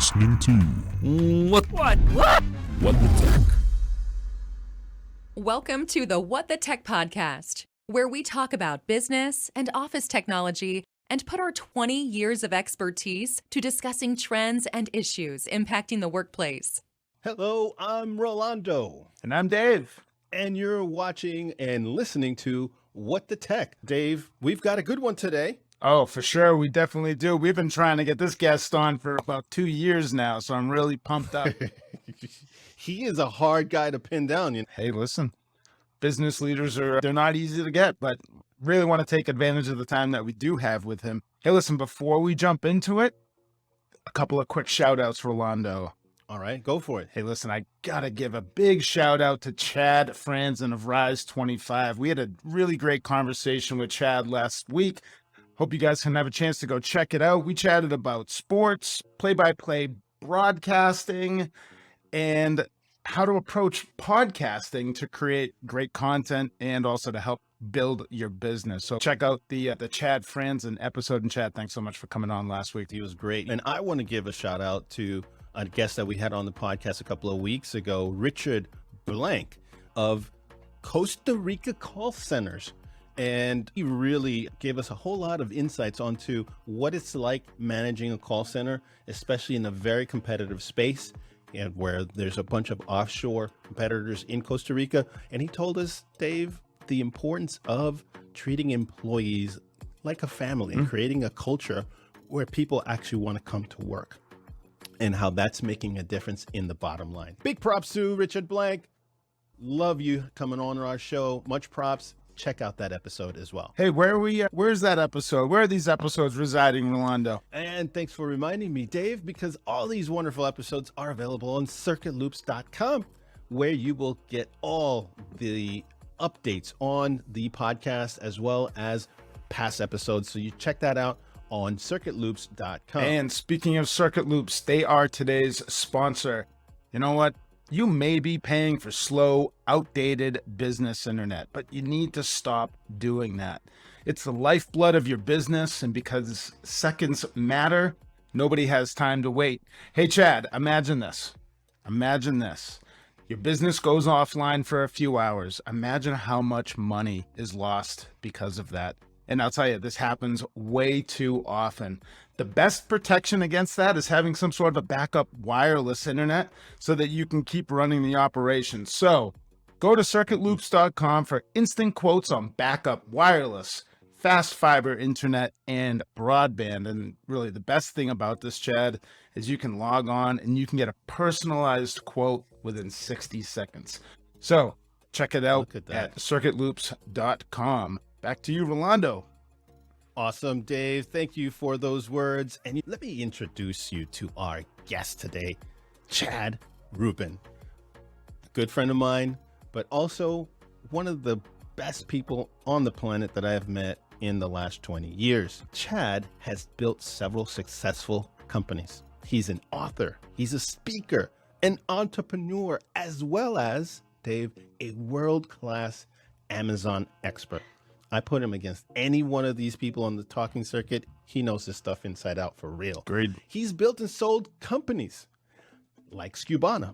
listening to What the Tech. Welcome to the What the Tech podcast, where we talk about business and office technology and put our 20 years of expertise to discussing trends and issues impacting the workplace. Hello, I'm Rolando. And I'm Dave. And you're watching and listening to What the Tech. Dave, we've got a good one today. Oh, for sure. We definitely do. We've been trying to get this guest on for about 2 years now, so I'm really pumped up. He is a hard guy to pin down. Hey, listen, business leaders they're not easy to get, but really want to take advantage of the time that we do have with him. Hey, listen, before we jump into it, a couple of quick shout outs, Rolando. All right, go for it. Hey, listen, I got to give a big shout out to Chad Franzen of Rise 25. We had a really great conversation with Chad last week. Hope you guys can have a chance to go check it out. We chatted about sports, play-by-play broadcasting, and how to approach podcasting to create great content and also to help build your business. So check out the Chad Franzen episode. And Chad, thanks so much for coming on last week. He was great. And I want to give a shout out to a guest that we had on the podcast a couple of weeks ago, Richard Blank of Costa Rica Call Centers. And he really gave us a whole lot of insights onto what it's like managing a call center, especially in a very competitive space and where there's a bunch of offshore competitors in Costa Rica. And he told us, Dave, the importance of treating employees like a family and creating a culture where people actually want to come to work and how that's making a difference in the bottom line. Big props to Richard Blank. Love you coming on our show. Much props. Check out that episode as well. Hey, where's that episode? Where are these episodes residing, Rolando? And thanks for reminding me, Dave, because all these wonderful episodes are available on circuitloops.com, where you will get all the updates on the podcast as well as past episodes. So you check that out on circuitloops.com. And speaking of Circuit Loops, they are today's sponsor. You know what? You may be paying for slow, outdated business internet, but you need to stop doing that. It's the lifeblood of your business, and because seconds matter, nobody has time to wait. Hey, Chad, imagine this. Imagine this. Your business goes offline for a few hours. Imagine how much money is lost because of that. And I'll tell you, this happens way too often. The best protection against that is having some sort of a backup wireless internet so that you can keep running the operation. So go to circuitloops.com for instant quotes on backup wireless, fast fiber internet, and broadband. And really the best thing about this, Chad, is you can log on and you can get a personalized quote within 60 seconds. So check it out at circuitloops.com. Back to you, Rolando. Awesome, Dave. Thank you for those words. And let me introduce you to our guest today, Chad Rubin. A good friend of mine, but also one of the best people on the planet that I have met in the last 20 years. Chad has built several successful companies. He's an author, he's a speaker, an entrepreneur, as well as, Dave, a world-class Amazon expert. I put him against any one of these people on the talking circuit. He knows this stuff inside out for real. Great. He's built and sold companies like Scubana,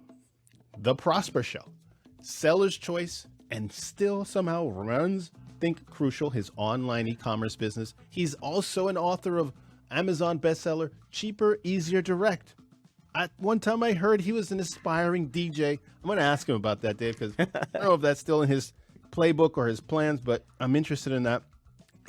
The Prosper Show, Seller's Choice, and still somehow runs Think Crucial, his online e-commerce business. He's also an author of Amazon bestseller, Cheaper, Easier, Direct. At one time I heard he was an aspiring DJ. I'm going to ask him about that, Dave, because I don't know if that's still in his playbook or his plans, but I'm interested in that.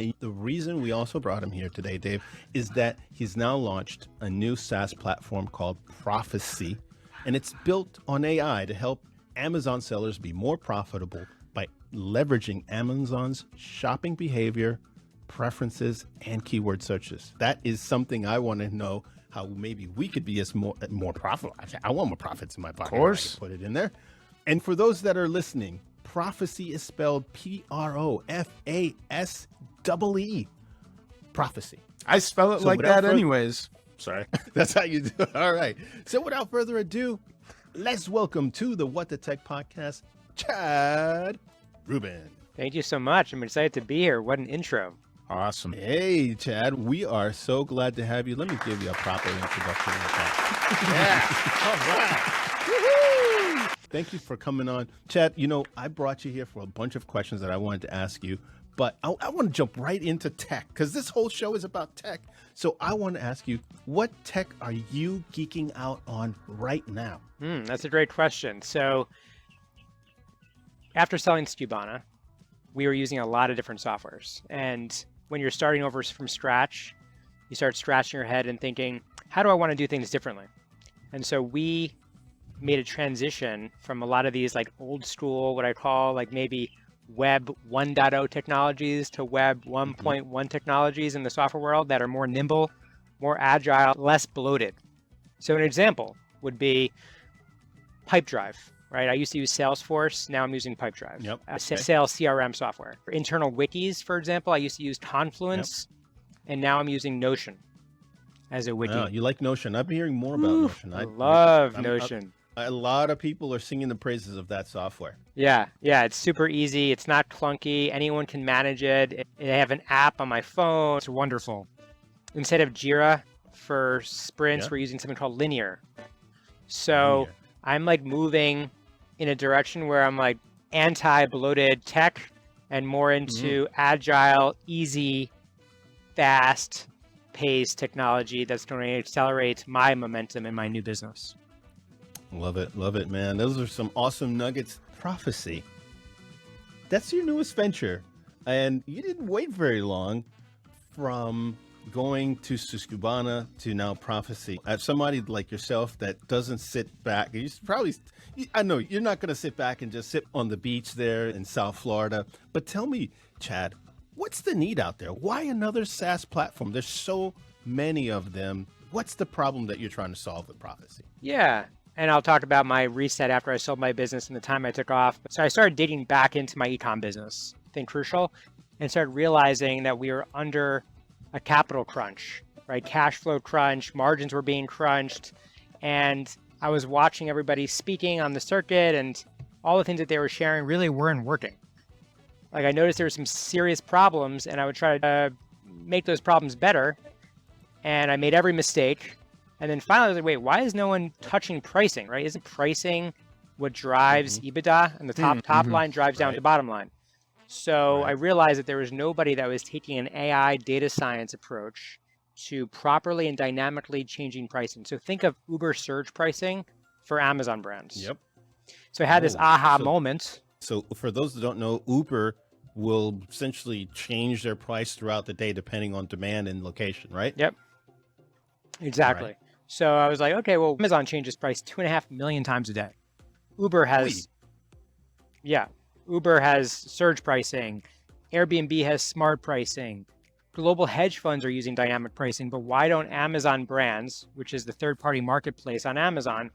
And the reason we also brought him here today, Dave, is that he's now launched a new SaaS platform called Profasee, and it's built on AI to help Amazon sellers be more profitable by leveraging Amazon's shopping behavior, preferences, and keyword searches. That is something I want to know how maybe we could be as more profitable. I want more profits in my pocket. Of course. Put it in there. And for those that are listening, Profasee is spelled Profasee. Profasee. I spell it like that anyways. Sorry. That's how you do it. All right. So without further ado, let's welcome to the What the Tech podcast, Chad Rubin. Thank you so much. I'm excited to be here. What an intro. Awesome. Hey, Chad, we are so glad to have you. Let me give you a proper introduction with that. Yeah. All right. Thank you for coming on. Chad, I brought you here for a bunch of questions that I wanted to ask you, but I want to jump right into tech because this whole show is about tech. So I want to ask you, what tech are you geeking out on right now? That's a great question. So after selling Skubana, we were using a lot of different softwares. And when you're starting over from scratch, you start scratching your head and thinking, how do I want to do things differently? And so we made a transition from a lot of these like old school, what I call like maybe web 1.0 technologies to web 1.1 technologies in the software world that are more nimble, more agile, less bloated. So an example would be Pipedrive, right? I used to use Salesforce. Now I'm using Pipedrive. Yep. Sales CRM software. For internal wikis, for example, I used to use Confluence, and now I'm using Notion as a wiki. Oh, you like Notion. I've been hearing more about Notion. I love Notion. A lot of people are singing the praises of that software. Yeah, it's super easy. It's not clunky. Anyone can manage it. I have an app on my phone. It's wonderful. Instead of Jira for sprints, we're using something called Linear. So Linear. I'm like moving in a direction where I'm like anti-bloated tech and more into agile, easy, fast-paced technology that's going to accelerate my momentum in my new business. Love it, man. Those are some awesome nuggets. Profasee. That's your newest venture. And you didn't wait very long from going to Skubana to now Profasee. As somebody like yourself that doesn't sit back, I know you're not going to sit back and just sit on the beach there in South Florida. But tell me, Chad, what's the need out there? Why another SaaS platform? There's so many of them. What's the problem that you're trying to solve with Profasee? Yeah. And I'll talk about my reset after I sold my business and the time I took off. So I started digging back into my ecom business, Think Crucial, and started realizing that we were under a capital crunch, right? Cash flow crunch, margins were being crunched. And I was watching everybody speaking on the circuit, and all the things that they were sharing really weren't working. Like I noticed there were some serious problems, and I would try to make those problems better. And I made every mistake. And then finally, I was like, wait, why is no one touching pricing, right? Isn't pricing what drives EBITDA? And the top line drives down to bottom line. So I realized that there was nobody that was taking an AI data science approach to properly and dynamically changing pricing. So think of Uber surge pricing for Amazon brands. Yep. So I had this moment. So for those that don't know, Uber will essentially change their price throughout the day depending on demand and location, right? Yep. Exactly. Right. So I was like, okay, well, Amazon changes price 2.5 million times a day. Uber has surge pricing. Airbnb has smart pricing. Global hedge funds are using dynamic pricing, but why don't Amazon brands, which is the third-party marketplace on Amazon,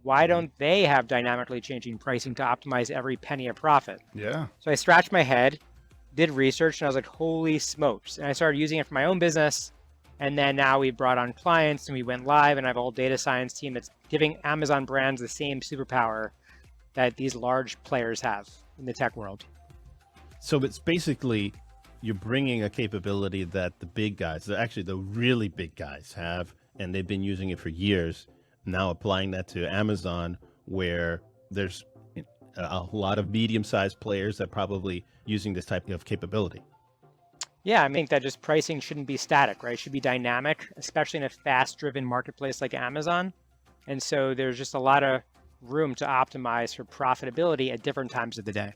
why don't they have dynamically changing pricing to optimize every penny of profit? Yeah. So I scratched my head, did research, and I was like, holy smokes. And I started using it for my own business. And then now we brought on clients and we went live, and I have a whole data science team that's giving Amazon brands the same superpower that these large players have in the tech world. So it's basically you're bringing a capability that the big guys, actually the really big guys have, and they've been using it for years, now applying that to Amazon, where there's a lot of medium-sized players that are probably using this type of capability. Yeah, I think that just pricing shouldn't be static, right? It should be dynamic, especially in a fast-driven marketplace like Amazon. And so there's just a lot of room to optimize for profitability at different times of the day.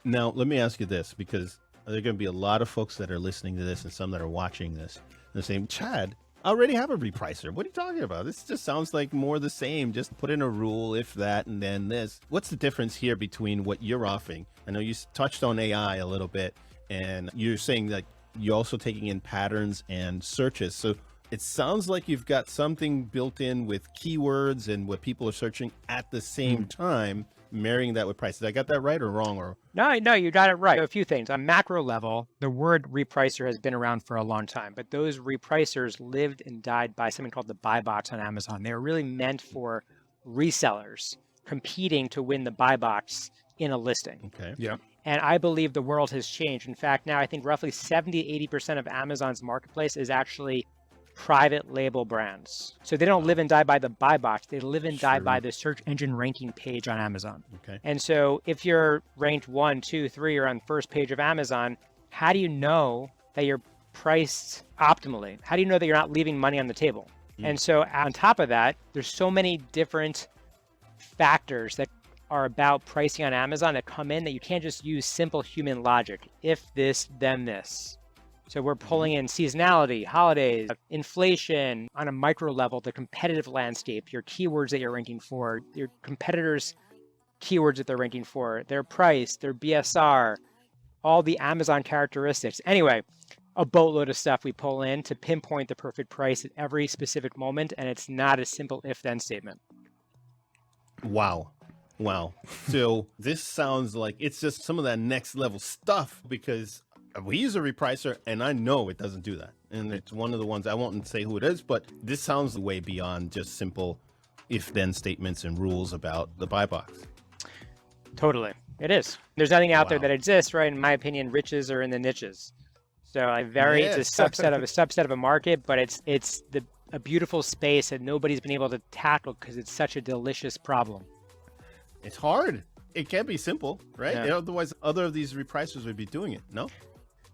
Now, let me ask you this, because there are going to be a lot of folks that are listening to this and some that are watching this. They're saying, Chad, I already have a repricer. What are you talking about? This just sounds like more the same. Just put in a rule, if that, and then this. What's the difference here between what you're offering? I know you touched on AI a little bit. And you're saying that you're also taking in patterns and searches. So it sounds like you've got something built in with keywords and what people are searching at the same time, marrying that with price. Did I get that right or wrong? Or No, you got it right. A few things. On macro level, the word repricer has been around for a long time, but those repricers lived and died by something called the buy box on Amazon. They were really meant for resellers competing to win the buy box in a listing. Okay. Yeah. And I believe the world has changed. In fact, now I think roughly 70-80% of Amazon's marketplace is actually private label brands. So they don't live and die by the buy box. They live and die by the search engine ranking page on Amazon. Okay. And so if you're ranked 1, 2, 3, or on the first page of Amazon, how do you know that you're priced optimally? How do you know that you're not leaving money on the table? And so on top of that, there's so many different factors that are about pricing on Amazon that come in that you can't just use simple human logic. If this, then this. So we're pulling in seasonality, holidays, inflation on a micro level, the competitive landscape, your keywords that you're ranking for, your competitors' keywords that they're ranking for, their price, their BSR, all the Amazon characteristics. Anyway, a boatload of stuff we pull in to pinpoint the perfect price at every specific moment. And it's not a simple if-then statement. Wow. So this sounds like it's just some of that next level stuff, because we use a repricer and I know it doesn't do that. And it's one of the ones, I won't say who it is, but this sounds way beyond just simple if-then statements and rules about the buy box. Totally. It is. There's nothing out there that exists, right? In my opinion, riches are in the niches. So it's a subset of a market, but it's a beautiful space that nobody's been able to tackle because it's such a delicious problem. It's hard. It can't be simple, right? Yeah. Otherwise, other of these repricers would be doing it, no?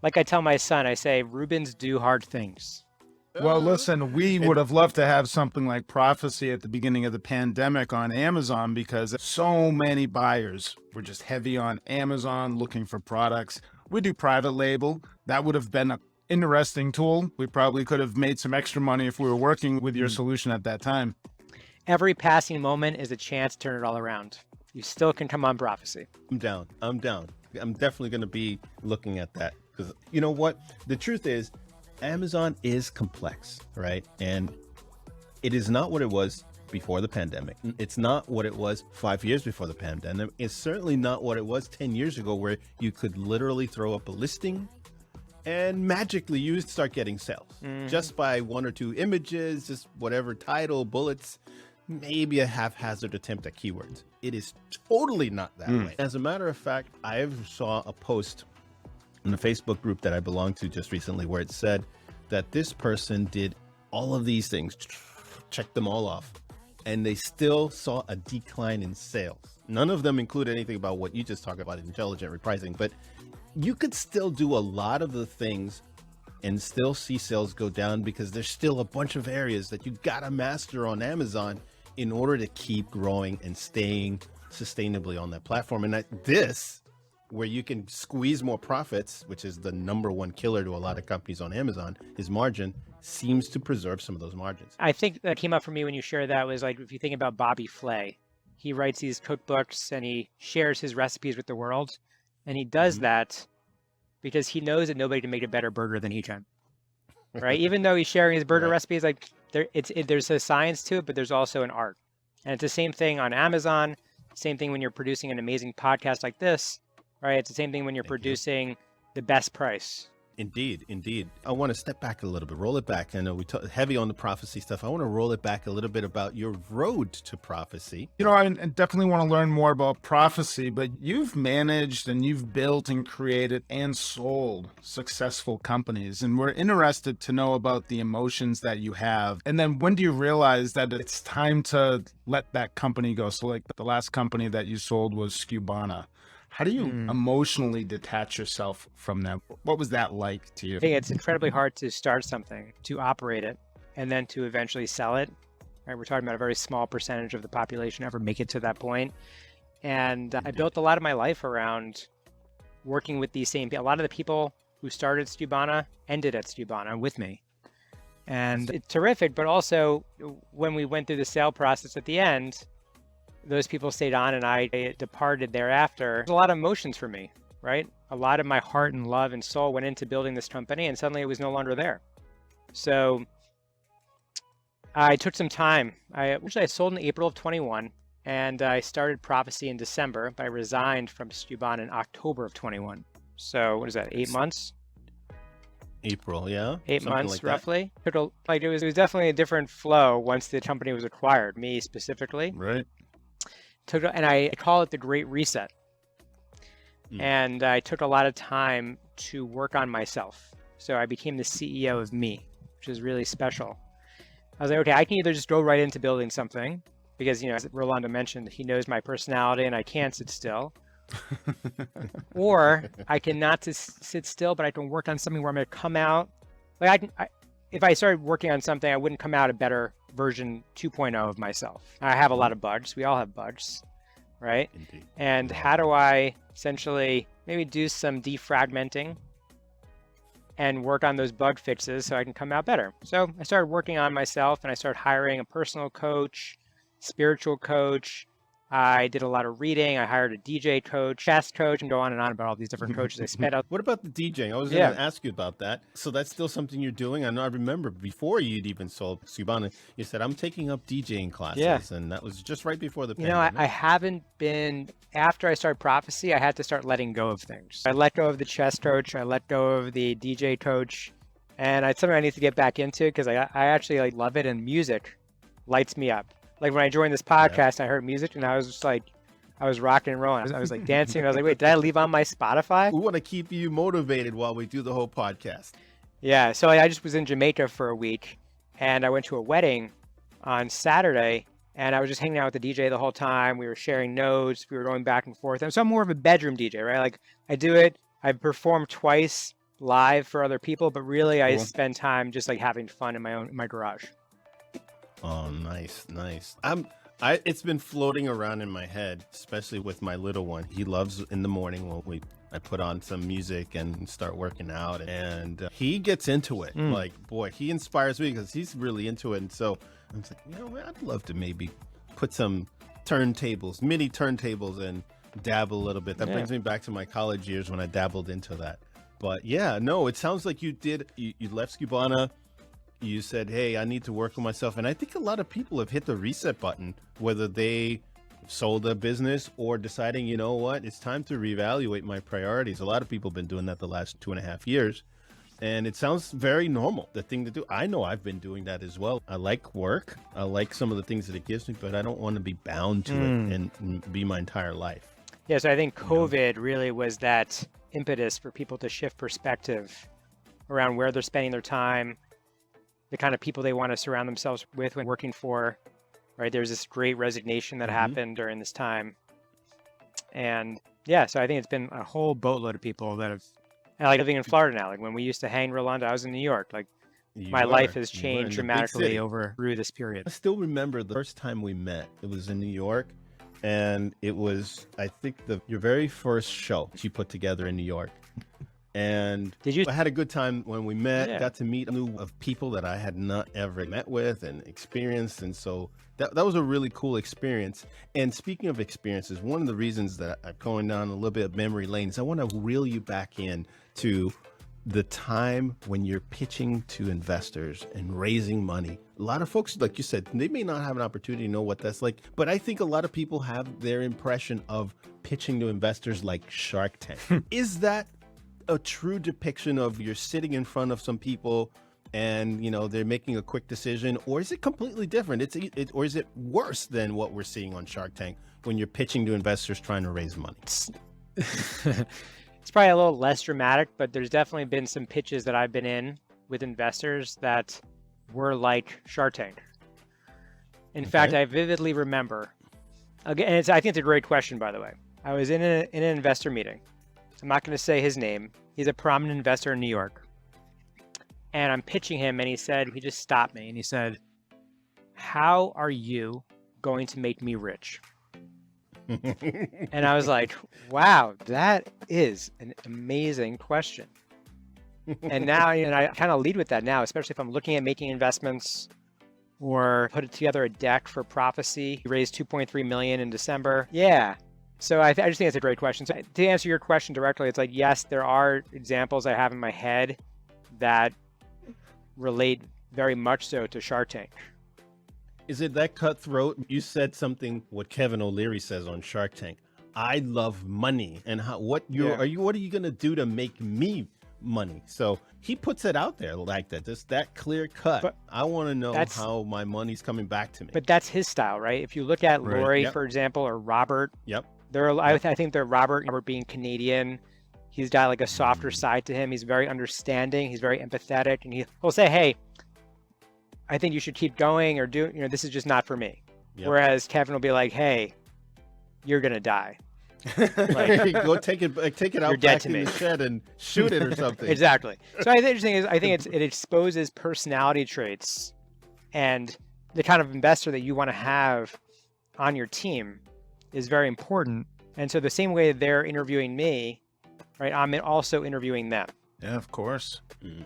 Like I tell my son, I say, Rubins do hard things. Well, listen, we would have loved to have something like Profasee at the beginning of the pandemic on Amazon, because so many buyers were just heavy on Amazon looking for products. We do private label. That would have been an interesting tool. We probably could have made some extra money if we were working with your solution at that time. Every passing moment is a chance to turn it all around. You still can come on Profasee. I'm down. I'm definitely going to be looking at that, because you know what? The truth is, Amazon is complex, right? And it is not what it was before the pandemic. It's not what it was 5 years before the pandemic. It's certainly not what it was 10 years ago, where you could literally throw up a listing and magically you would start getting sales just by 1 or 2 images, just whatever title, bullets, maybe a haphazard attempt at keywords. It is totally not that way. As a matter of fact, I saw a post in the Facebook group that I belong to just recently where it said that this person did all of these things, checked them all off, and they still saw a decline in sales. None of them include anything about what you just talked about, intelligent repricing, but you could still do a lot of the things and still see sales go down, because there's still a bunch of areas that you gotta master on Amazon in order to keep growing and staying sustainably on that platform. And where you can squeeze more profits, which is the #1 killer to a lot of companies on Amazon, is margin, seems to preserve some of those margins. I think that came up for me when you shared that was like, if you think about Bobby Flay, he writes these cookbooks and he shares his recipes with the world. And he does that because he knows that nobody can make a better burger than he can, right? Even though he's sharing his burger recipes, like there's a science to it, but there's also an art. And it's the same thing on Amazon. Same thing when you're producing an amazing podcast like this, right? It's the same thing when you're producing the best price. Indeed. I want to step back a little bit, roll it back. I know we talk heavy on the Profasee stuff. I want to roll it back a little bit about your road to Profasee. You know, I definitely want to learn more about Profasee, but you've managed and you've built and created and sold successful companies. And we're interested to know about the emotions that you have. And then when do you realize that it's time to let that company go? So like the last company that you sold was Skubana. How do you emotionally detach yourself from that? What was that like to you? I think it's incredibly hard to start something, to operate it, and then to eventually sell it. Right? We're talking about a very small percentage of the population ever make it to that point. And I built a lot of my life around working with these same people. A lot of the people who started Skubana ended at Skubana with me. And it's terrific, but also when we went through the sale process at the end, those people stayed on and I departed thereafter. There's a lot of emotions for me, right? A lot of my heart and love and soul went into building this company, and suddenly it was no longer there. So I took some time. I sold in April of 21, and I started Profasee in December, but I resigned from Skubana in October of 21. So what is that, 8 months? April, yeah. 8 months, like roughly. It was definitely a different flow once the company was acquired, me specifically. Right. And I call it the Great Reset. And I took a lot of time to work on myself. So I became the CEO of me, which is really special. I was like, okay, I can either just go right into building something because, you know, as Rolando mentioned, he knows my personality and I can't sit still. Or I cannot just sit still, but I can work on something where I'm going to come out. Like if I started working on something, I wouldn't come out a better version 2.0 of myself. I have a lot of bugs. We all have bugs, right? Indeed. And how do I essentially maybe do some defragmenting and work on those bug fixes so I can come out better? So I started working on myself and I started hiring a personal coach, spiritual coach. I did a lot of reading. I hired a DJ coach, chess coach, and go on and on about all these different coaches I spent out. What about the DJing? I was going to ask you about that. So that's still something you're doing? I know I remember before you'd even sold Cubana, you said, I'm taking up DJing classes. Yeah. And that was just right before the pandemic. You know, I haven't been, after I started Profasee, I had to start letting go of things. I let go of the chess coach. I let go of the DJ coach. And it's something I need to get back into because I actually love it. And music lights me up. Like when I joined this podcast, I heard music and I was just like, I was rocking and rolling. I was like dancing. And I was like, wait, did I leave on my Spotify? We want to keep you motivated while we do the whole podcast. Yeah. So I just was in Jamaica for a week and I went to a wedding on Saturday and I was just hanging out with the DJ the whole time. We were sharing notes. We were going back and forth. And so I'm more of a bedroom DJ, right? Like I do it. I've performed twice live for other people, but really I spend time just like having fun in my garage. Oh, nice. It's been floating around in my head, especially with my little one. He loves in the morning when I put on some music and start working out, and he gets into it. Like, boy, he inspires me because he's really into it. And so I'm like, you know what? I'd love to maybe put some turntables, mini turntables, and dabble a little bit. That brings me back to my college years when I dabbled into that. But yeah, no, it sounds like you left Cubana. You said, hey, I need to work on myself. And I think a lot of people have hit the reset button, whether they sold a business or deciding, you know what, it's time to reevaluate my priorities. A lot of people have been doing that the last 2.5 years. And it sounds very normal, the thing to do. I know I've been doing that as well. I like work. I like some of the things that it gives me, but I don't want to be bound to it and be my entire life. Yeah, so I think COVID really was that impetus for people to shift perspective around where they're spending their time, the kind of people they want to surround themselves with when working for, right? There's this great resignation that happened during this time. And yeah, so I think it's been a whole boatload of people that have, and like living in Florida now, like when we used to hang Rolando, I was in New York, like my life has changed dramatically through this period. I still remember the first time we met. It was in New York, and it was, I think, your very first show you put together in New York. And I had a good time when we met, got to meet new of people that I had not ever met with and experienced. And so that was a really cool experience. And speaking of experiences, one of the reasons that I'm going down a little bit of memory lane is I want to reel you back in to the time when you're pitching to investors and raising money. A lot of folks, like you said, they may not have an opportunity to know what that's like, but I think a lot of people have their impression of pitching to investors like Shark Tank. Is that a true depiction of you're sitting in front of some people and, you know, they're making a quick decision, or is it completely different? Or is it worse than what we're seeing on Shark Tank when you're pitching to investors trying to raise money? It's probably a little less dramatic, but there's definitely been some pitches that I've been in with investors that were like Shark Tank. In fact, I vividly remember, again, and I think it's a great question, by the way. I was in an investor meeting. I'm not going to say his name. He's a prominent investor in New York. And I'm pitching him, and he just stopped me, and he said, how are you going to make me rich? And I was like, wow, that is an amazing question. And now, and I kind of lead with that now, especially if I'm looking at making investments or put together a deck for Profasee. We raised $2.3 million in December. Yeah. So I just think it's a great question. So to answer your question directly, it's like, yes, there are examples I have in my head that relate very much so to Shark Tank. Is it that cutthroat? You said something, what Kevin O'Leary says on Shark Tank. I love money. And what are you going to do to make me money? So he puts it out there like that, just that clear cut. But I want to know how my money's coming back to me. But that's his style, right? If you look at Lori, for example, or Robert, I think they're Robert being Canadian. He's got like a softer side to him. He's very understanding. He's very empathetic, and he'll say, "Hey, I think you should keep going, or this is just not for me." Yep. Whereas Kevin will be like, "Hey, you're gonna die. Like, go take it out back in the shed and shoot it or something." Exactly. So I think the interesting is, I think it exposes personality traits and the kind of investor that you want to have on your team is very important. And so the same way they're interviewing me, right, I'm also interviewing them. Yeah, of course. Mm.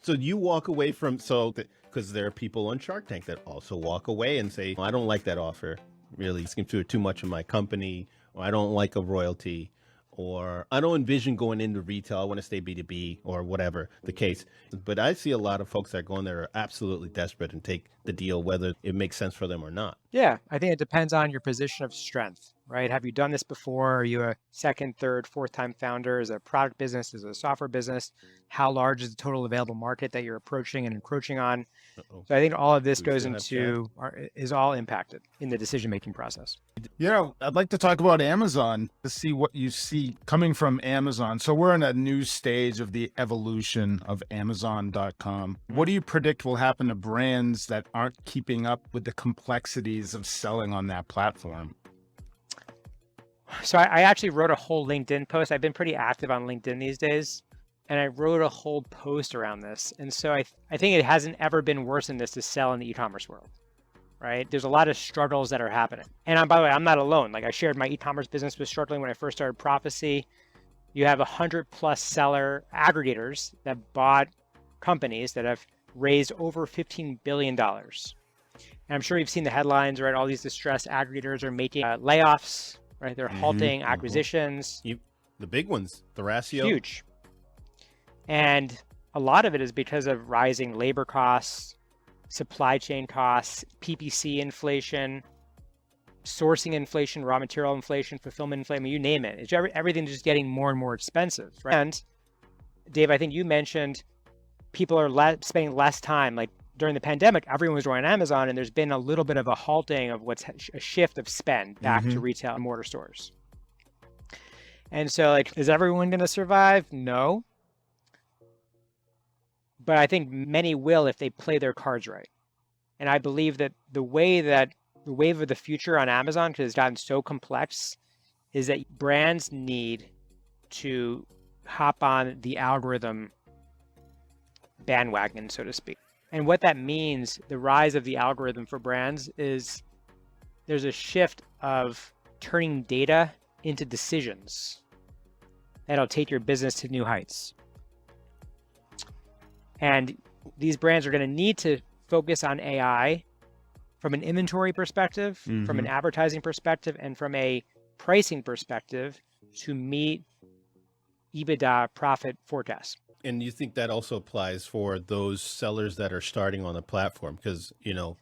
So you walk away from, because there are people on Shark Tank that also walk away and say, I don't like that offer. Really, it's going to do too much in my company, or I don't like a royalty, or I don't envision going into retail. I want to stay B2B, or whatever the case. But I see a lot of folks that go in there are absolutely desperate and take the deal, whether it makes sense for them or not. Yeah, I think it depends on your position of strength, right? Have you done this before? Are you a second, third, fourth time founder? Is it a product business? Is it a software business? How large is the total available market that you're approaching and encroaching on? So I think all of this is all impacted in the decision-making process. I'd like to talk about Amazon to see what you see coming from Amazon. So we're in a new stage of the evolution of Amazon.com. What do you predict will happen to brands that aren't keeping up with the complexities of selling on that platform? So I actually wrote a whole LinkedIn post. I've been pretty active on LinkedIn these days, and I wrote a whole post around this. And so I think it hasn't ever been worse than this to sell in the e-commerce world, right? There's a lot of struggles that are happening. And by the way, I'm not alone. Like, I shared my e-commerce business was struggling when I first started Profasee. You have 100+ seller aggregators that bought companies that have raised over $15 billion. And I'm sure you've seen the headlines, right? All these distressed aggregators are making layoffs, right? They're halting acquisitions. The big ones, Thrasio. Huge. And a lot of it is because of rising labor costs, supply chain costs, PPC inflation, sourcing inflation, raw material inflation, fulfillment inflation, I mean, you name it. Everything's just getting more and more expensive, right? And Dave, I think you mentioned people are spending less time. Like during the pandemic, everyone was going on Amazon, and there's been a little bit of a halting of a shift of spend back to retail and mortar stores. And so, like, is everyone going to survive? No. But I think many will if they play their cards right. And I believe that the wave of the future on Amazon, because it's gotten so complex, is that brands need to hop on the algorithm bandwagon, so to speak. And what that means, the rise of the algorithm for brands, is there's a shift of turning data into decisions that'll take your business to new heights. And these brands are going to need to focus on AI from an inventory perspective, from an advertising perspective, and from a pricing perspective to meet EBITDA profit forecasts. And you think that also applies for those sellers that are starting on the platform? Because,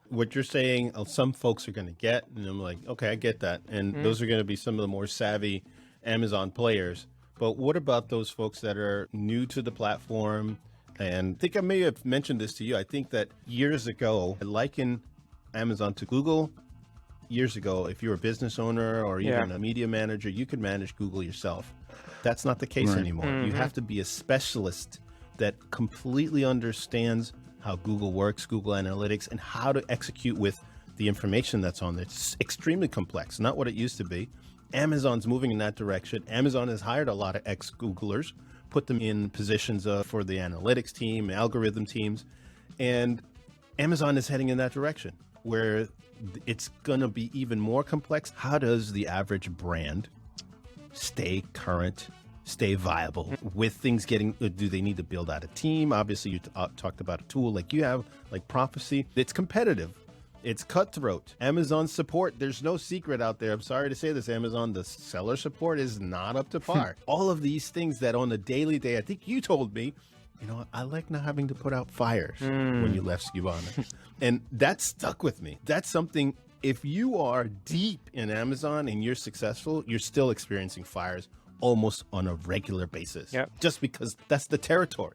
what you're saying, some folks are going to get, and I'm like, okay, I get that. And those are going to be some of the more savvy Amazon players. But what about those folks that are new to the platform? And I think I may have mentioned this to you. I think that years ago, I liken Amazon to Google. Years ago, if you're a business owner or even a media manager, you could manage Google yourself. That's not the case anymore. You have to be a specialist that completely understands how Google works, Google Analytics, and how to execute with the information that's on there. It's extremely complex, not what it used to be. Amazon's moving in that direction. Amazon has hired a lot of ex-Googlers, put them in positions for the analytics team, algorithm teams, and Amazon is heading in that direction where it's going to be even more complex. How does the average brand stay current, stay viable with things do they need to build out a team? Obviously, you talked about a tool like you have, like Profasee. It's competitive. It's cutthroat. Amazon support, there's no secret out there. I'm sorry to say this, Amazon, the seller support is not up to par. All of these things that on a daily day, I think you told me, I like not having to put out fires when you left Skubana. And that stuck with me. That's something, if you are deep in Amazon and you're successful, you're still experiencing fires almost on a regular basis. Yep. Just because that's the territory.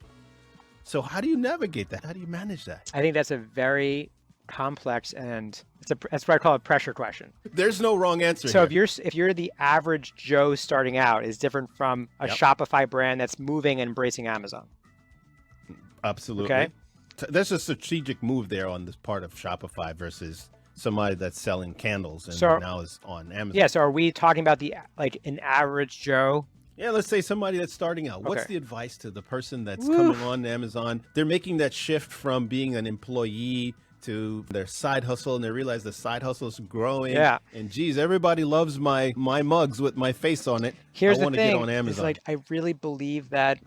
So how do you navigate that? How do you manage that? I think that's a very complex, and that's what I call a pressure question. There's no wrong answer So here. if you're the average Joe starting out, is different from a Shopify brand that's moving and embracing Amazon. Absolutely. Okay. There's a strategic move there on this part of Shopify versus somebody that's selling candles and now is on Amazon. Yeah. So are we talking about an average Joe? Yeah, let's say somebody that's starting out. What's Okay. the advice to the person that's coming on Amazon? They're making that shift from being an employee to their side hustle, and they realize the side hustle is growing. Yeah. And geez, everybody loves my mugs with my face on it. Here's I the want to thing. get on Amazon. It's I really believe that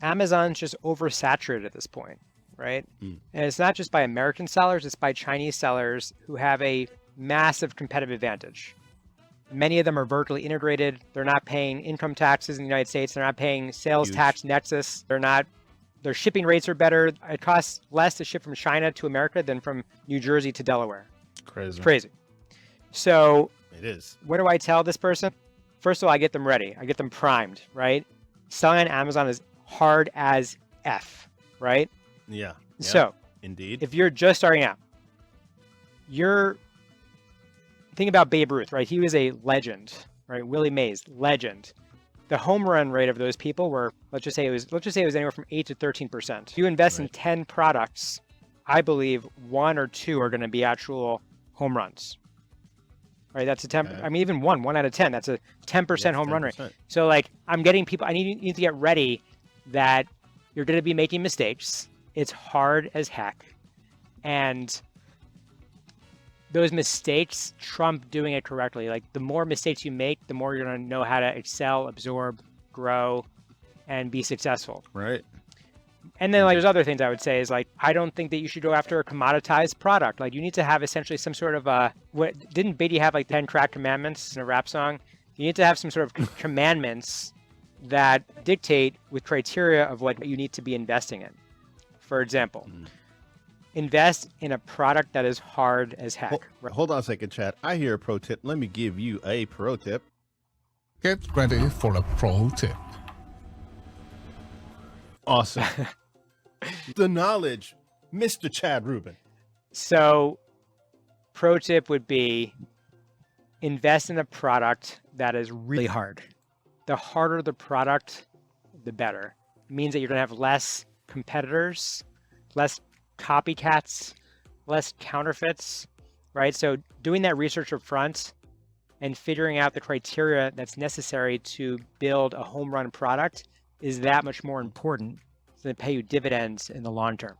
Amazon's just oversaturated at this point, right? And it's not just by American sellers, it's by Chinese sellers who have a massive competitive advantage. Many of them are vertically integrated. They're not paying income taxes in the United States. They're not paying sales tax nexus. Their shipping rates are better. It costs less to ship from China to America than from New Jersey to Delaware. Crazy. It's crazy. So It is. what do I tell this person? First of all, I get them ready. I get them primed, right? Selling on Amazon is hard as F, right? Yeah. So Indeed. if you're just starting out, think about Babe Ruth, right? He was a legend, right? Willie Mays, legend. The home run rate of those people were, let's just say it was anywhere from 8 to 13%. If you invest in 10 products, I believe 1 or 2 are going to be actual home runs. Right? That's a 10. I mean, even 1 out of 10, that's a 10% home run rate. So I'm getting people, you need to get ready that you're going to be making mistakes. It's hard as heck. And those mistakes trump doing it correctly. The more mistakes you make, the more you're going to know how to excel, absorb, grow, and be successful. Right. And then there's other things I would say is I don't think that you should go after a commoditized product. You need to have essentially some sort of didn't Beatty have 10 crack commandments in a rap song? You need to have some sort of commandments that dictate with criteria of what you need to be investing in. For example, invest in a product that is hard as heck. Hold on a second, Chad. I hear a pro tip. Let me give you a pro tip. Get ready for a pro tip. Awesome. The knowledge, Mr. Chad Rubin. So, pro tip would be invest in a product that is really hard. The harder the product, the better. It means that you're going to have less competitors, less copycats, less counterfeits, right? So doing that research up front and figuring out the criteria that's necessary to build a home run product is that much more important than pay you dividends in the long term.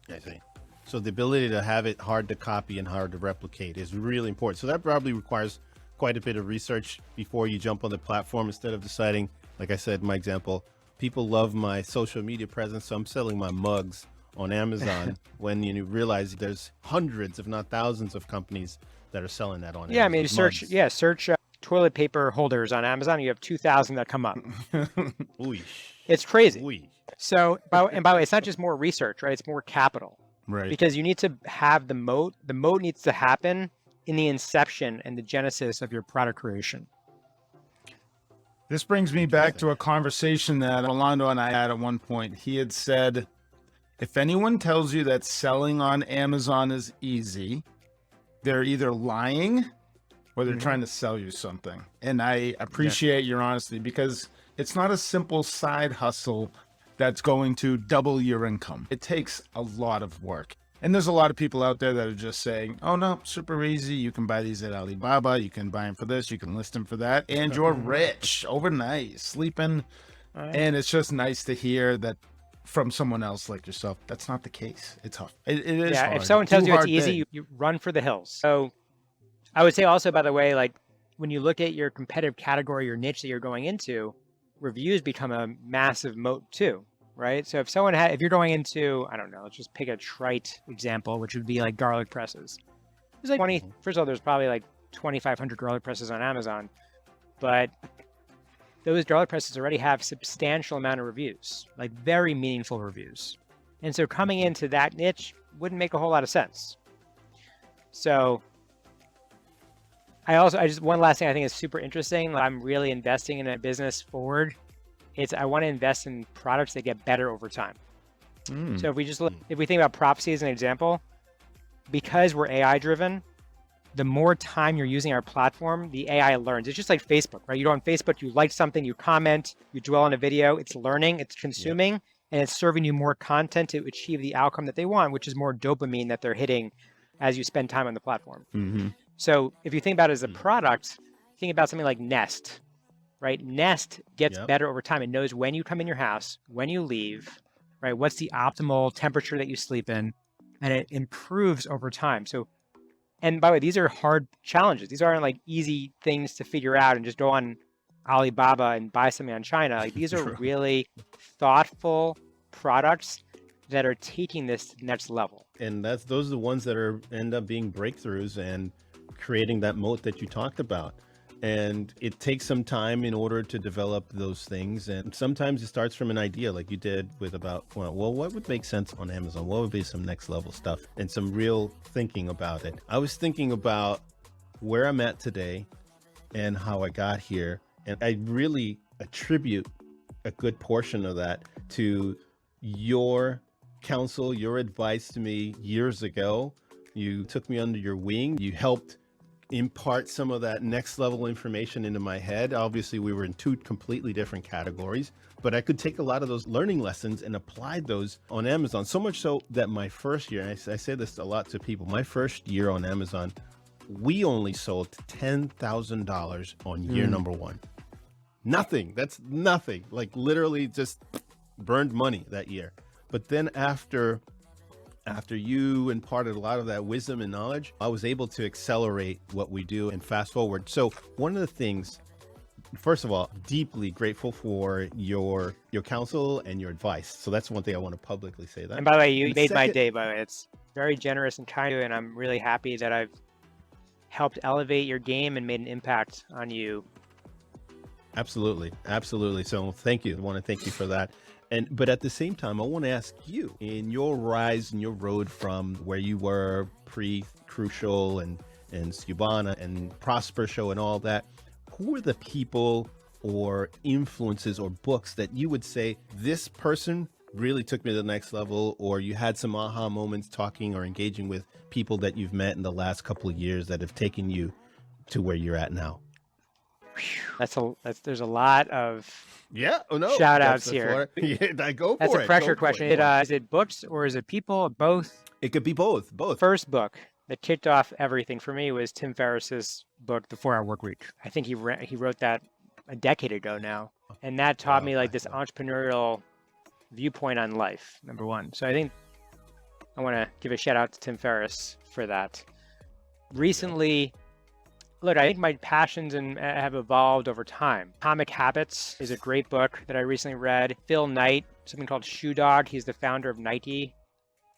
I see. So the ability to have it hard to copy and hard to replicate is really important. So that probably requires quite a bit of research before you jump on the platform, instead of deciding, like I said in my example, people love my social media presence, so I'm selling my mugs on Amazon when you realize there's hundreds, if not thousands, of companies that are selling that on Amazon. Yeah, I mean, you search toilet paper holders on Amazon, you have 2,000 that come up. It's crazy. So, and by the way, it's not just more research, right? It's more capital. Right. Because you need to have the moat. The moat needs to happen in the inception and the genesis of your product creation. This brings me back to a conversation that Rolando and I had at one point. He had said, if anyone tells you that selling on Amazon is easy, they're either lying or they're trying to sell you something. And I appreciate your honesty, because it's not a simple side hustle that's going to double your income. It takes a lot of work. And there's a lot of people out there that are just saying, oh no, super easy. You can buy these at Alibaba. You can buy them for this. You can list them for that. And you're rich overnight, sleeping. And it's just nice to hear that from someone else like yourself. That's not the case. It's hard. It is hard. If someone tells you it's easy, you run for the hills. So I would say also, by the way, when you look at your competitive category, your niche that you're going into, reviews become a massive moat too. Right. So if you're going into, I don't know, let's just pick a trite example, which would be garlic presses. There's first of all, there's probably 2,500 garlic presses on Amazon, but those garlic presses already have substantial amount of reviews, very meaningful reviews. And so coming into that niche wouldn't make a whole lot of sense. So one last thing I think is super interesting. I'm really investing in a business forward. I want to invest in products that get better over time. So if we just look, if we think about Profasee as an example, because we're AI driven, the more time you're using our platform, the AI learns. It's just like Facebook, right? You go on Facebook, you like something, you comment, you dwell on a video, it's learning, it's consuming, and it's serving you more content to achieve the outcome that they want, which is more dopamine that they're hitting as you spend time on the platform. So if you think about it as a product, think about something like Nest, right? Nest gets better over time. It knows when you come in your house, when you leave, right? What's the optimal temperature that you sleep in, and it improves over time. So, and by the way, these are hard challenges. These aren't like easy things to figure out and just go on Alibaba and buy something on China. Like these are really thoughtful products that are taking this to the next level. And those are the ones that end up being breakthroughs and creating that moat that you talked about. And it takes some time in order to develop those things. And sometimes it starts from an idea like you did with about, well, what would make sense on Amazon? What would be some next level stuff and some real thinking about it? I was thinking about where I'm at today and how I got here. And I really attribute a good portion of that to your counsel, your advice to me years ago. You took me under your wing. You helped impart some of that next level information into my head. Obviously, we were in two completely different categories, but I could take a lot of those learning lessons and apply those on Amazon. So much so that my first year, and I say this a lot to people, my first year on Amazon, we only sold $10,000 on year number one. Nothing. That's nothing. Like literally just burned money that year. But then after you imparted a lot of that wisdom and knowledge, I was able to accelerate what we do and fast forward. So one of the things, first of all, deeply grateful for your counsel and your advice. So that's one thing I want to publicly say that. And by the way, you made my day, by the way. It's very generous and kind of you, and I'm really happy that I've helped elevate your game and made an impact on you. Absolutely. Absolutely. So thank you. I want to thank you for that. But at the same time, I want to ask you, in your rise and your road from where you were pre-Crucial and Skubana and Prosper Show and all that, who are the people or influences or books that you would say this person really took me to the next level, or you had some aha moments talking or engaging with people that you've met in the last couple of years that have taken you to where you're at now? There's a lot of shout outs here. I go for That's a pressure question. Is it books or is it people? Both? It could be both. First book that kicked off everything for me was Tim Ferriss's book, The 4-Hour Workweek. I think he wrote that a decade ago now. And that taught me like this entrepreneurial viewpoint on life, number one. So I think I want to give a shout out to Tim Ferriss for that. Recently, look, I think my passions have evolved over time. Atomic Habits is a great book that I recently read. Phil Knight, something called Shoe Dog. He's the founder of Nike.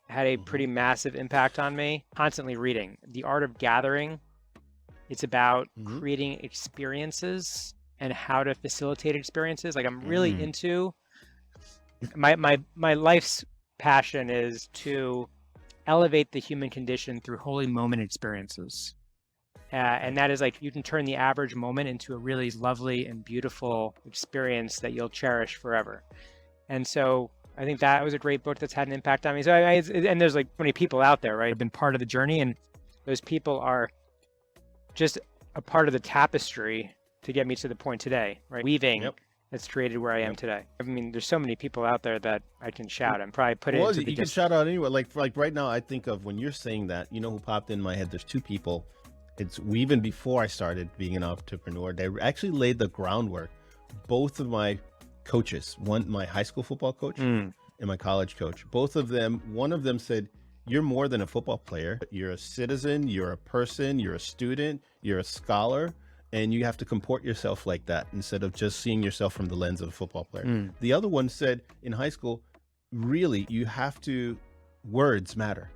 Had a pretty massive impact on me. Constantly reading. The Art of Gathering. It's about creating experiences and how to facilitate experiences. Like I'm really into my life's passion is to elevate the human condition through holy moment experiences. And that is like you can turn the average moment into a really lovely and beautiful experience that you'll cherish forever. And so I think that was a great book that's had an impact on me. So and there's like many people out there, right? I've been part of the journey, and those people are just a part of the tapestry to get me to the point today, right? Weaving that's created where I am today. I mean, there's so many people out there that I can shout and probably put it into the you can shout out anywhere. Like right now, I think of when you're saying that, you know who popped in my head? There's two people. It's even before I started being an entrepreneur, they actually laid the groundwork. Both of my coaches, one, my high school football coach and my college coach, both of them, one of them said, you're more than a football player. You're a citizen, you're a person, you're a student, you're a scholar, and you have to comport yourself like that instead of just seeing yourself from the lens of a football player. The other one said in high school, really, you have to, words matter.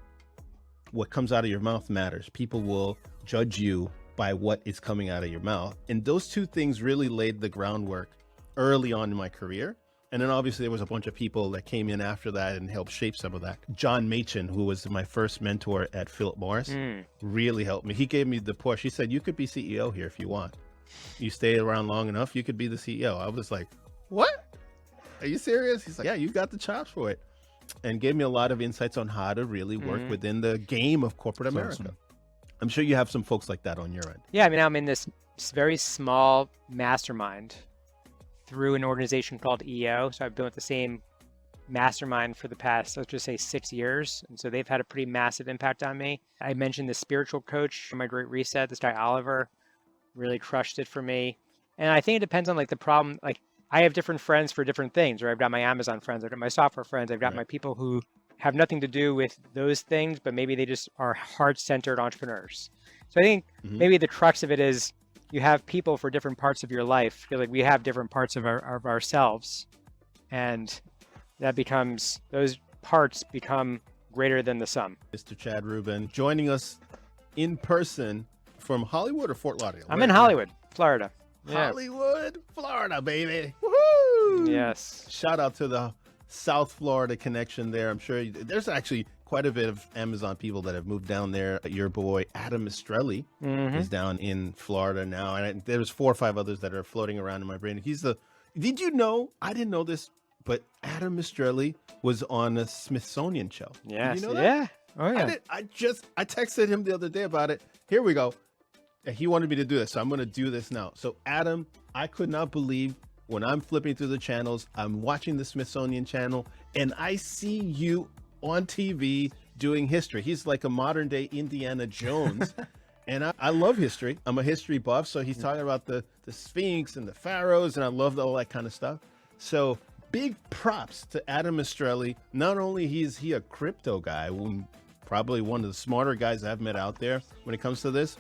What comes out of your mouth matters. People will judge you by what is coming out of your mouth. And those two things really laid the groundwork early on in my career. And then obviously there was a bunch of people that came in after that and helped shape some of that. John Machin, who was my first mentor at Philip Morris, really helped me. He gave me the push. He said, you could be CEO here if you want. You stay around long enough, you could be the CEO. I was like, what? Are you serious? He's like, yeah, you got the chops for it. and gave me a lot of insights on how to really work within the game of corporate America. awesome. I'm sure you have some folks like that on your end. Yeah, I mean, I'm in this very small mastermind through an organization called EO. So I've been with the same mastermind for the past, let's just say 6 years. And so they've had a pretty massive impact on me. I mentioned the spiritual coach from my Great Reset, this guy Oliver, really crushed it for me. And I think it depends on like the problem. Like I have different friends for different things, right? I've got my Amazon friends, I've got my software friends, I've got my people who have nothing to do with those things, but maybe they just are heart-centered entrepreneurs. So I think maybe the crux of it is you have people for different parts of your life. Feel like we have different parts of ourselves, and that becomes, those parts become greater than the sum. Mr. Chad Rubin joining us in person from Hollywood or Fort Lauderdale? I'm in Hollywood, Florida. Yeah. Hollywood, Florida, baby. Woohoo! Yes. Shout out to the South Florida connection there. I'm sure there's actually quite a bit of Amazon people that have moved down there. Your boy Adam Mistrelli is down in Florida now, and there's 4 or 5 others that are floating around in my brain. Did you know? I didn't know this, but Adam Mistrelli was on a Smithsonian show. Yes. Did you know that? Yeah. Oh yeah. I texted him the other day about it. Here we go. And he wanted me to do this, so I'm going to do this now. So Adam, I could not believe when I'm flipping through the channels, I'm watching the Smithsonian channel, and I see you on TV doing history. He's like a modern day Indiana Jones. And I love history. I'm a history buff. So he's talking about the Sphinx and the pharaohs, and I love all that kind of stuff. So big props to Adam Mistrelli. Not only is he a crypto guy, probably one of the smarter guys I've met out there when it comes to this,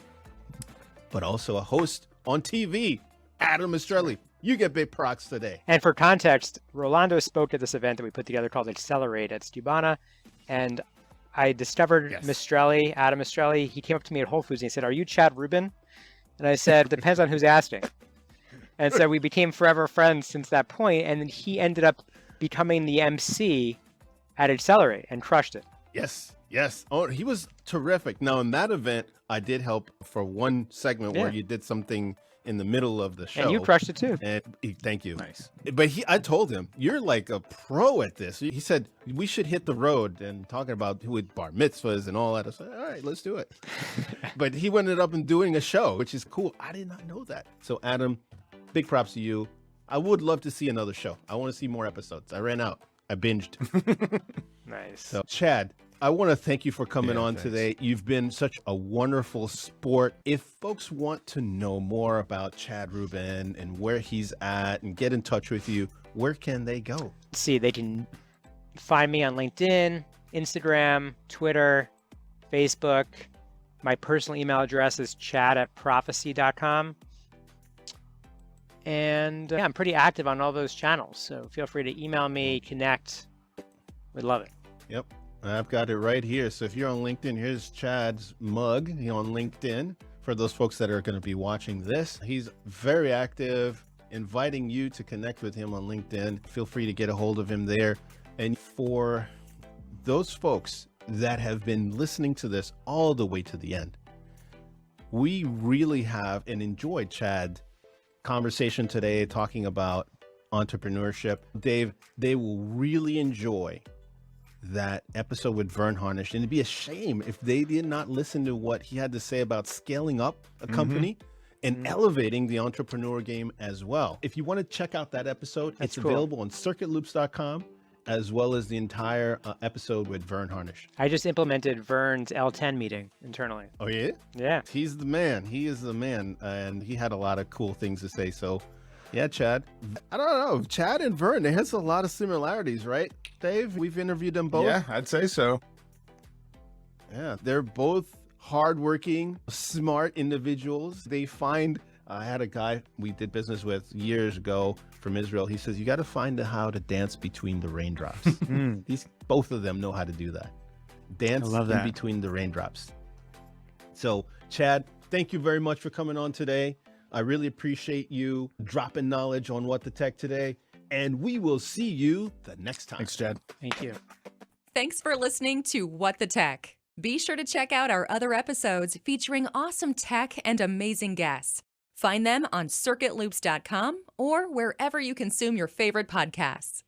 but also a host on TV. Adam Mistrelli, you get big props today. And for context, Rolando spoke at this event that we put together called Accelerate at Skubana, and I discovered Adam Mistrelli. He came up to me at Whole Foods and he said, "Are you Chad Rubin?" And I said, "Depends on who's asking." And so we became forever friends since that point, and then he ended up becoming the MC at Accelerate and crushed it. Yes. Oh, he was terrific. Now, in that event, I did help for one segment where you did something in the middle of the show. And you crushed it too. And thank you. Nice. But I told him, you're like a pro at this. He said, we should hit the road, and talking about who would bar mitzvahs and all that. I said, all right, let's do it. But he ended up in doing a show, which is cool. I did not know that. So Adam, big props to you. I would love to see another show. I want to see more episodes. I ran out. I binged. Nice. So Chad, I want to thank you for coming on today. You've been such a wonderful sport. If folks want to know more about Chad Rubin and where he's at and get in touch with you, where can they go? See, they can find me on LinkedIn, Instagram, Twitter, Facebook. My personal email address is chad@profasee.com. And I'm pretty active on all those channels. So feel free to email me, connect. We'd love it. Yep. I've got it right here. So if you're on LinkedIn, here's Chad's mug on LinkedIn for those folks that are going to be watching this. He's very active, inviting you to connect with him on LinkedIn. Feel free to get a hold of him there. And for those folks that have been listening to this all the way to the end, we really have and enjoyed Chad's conversation today talking about entrepreneurship. Dave, they will really enjoy that episode with Vern Harnish, and it'd be a shame if they did not listen to what he had to say about scaling up a company and elevating the entrepreneur game as well. If you want to check out that episode, it's available on circuitloops.com, as well as the entire episode with Vern Harnish. I just implemented Vern's L10 meeting internally. Oh yeah? Yeah. He's the man. He is the man, and he had a lot of cool things to say. So yeah, Chad. I don't know. Chad and Vern, there's a lot of similarities, right, Dave? We've interviewed them both. Yeah, I'd say so. Yeah, they're both hardworking, smart individuals. They find, I had a guy we did business with years ago from Israel. He says, you got to find how to dance between the raindrops. Both of them know how to do that. Dance in between the raindrops. So, Chad, thank you very much for coming on today. I really appreciate you dropping knowledge on What the Tech today, and we will see you the next time. Thanks, Chad. Thank you. Thanks for listening to What the Tech. Be sure to check out our other episodes featuring awesome tech and amazing guests. Find them on circuitloops.com or wherever you consume your favorite podcasts.